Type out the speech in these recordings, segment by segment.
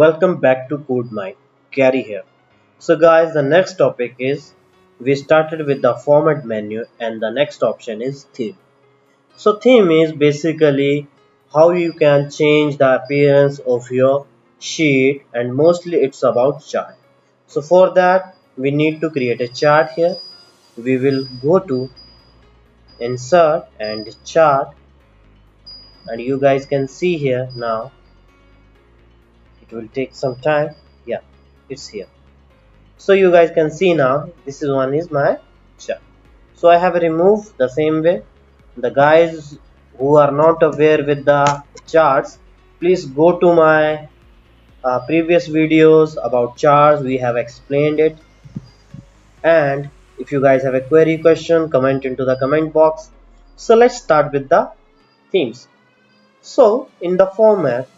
welcome back to Kodemine. Gary here. So guys, the next topic is we started with the format menu and the next option is theme. So theme is basically how you can change the appearance of your sheet and mostly it's about chart. So for that we need to create a chart here. We will go to insert and chart, and you guys can see here now. It will take some time. Yeah, it's here. So you guys can see now this is one is my chart. So I have removed the same way. The guys who are not aware with the charts, please go to my previous videos about charts. We have explained it. And if you guys have a query question, comment into the comment box. So let's start with the themes. So in the format,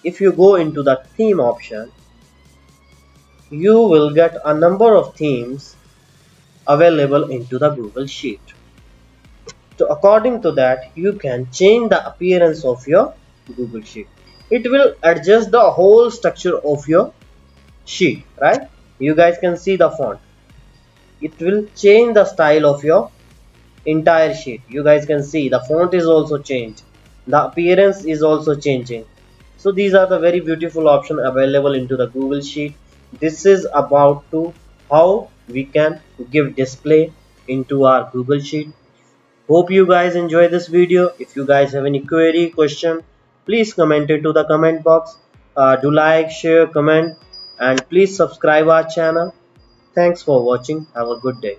if you go into the theme option, you will get a number of themes available into the Google Sheet. So according to that, you can change the appearance of your Google Sheet. It will adjust the whole structure of your sheet, right? You guys can see the font. It will change the style of your entire sheet. You guys can see the font is also changed. The appearance is also changing. So these are the very beautiful options available into the Google Sheet. This is about to how we can give display into our Google Sheet. Hope you guys enjoy this video. If you guys have any query, question, please comment it to the comment box. Do like, share, comment, and please subscribe our channel. Thanks for watching. Have a good day.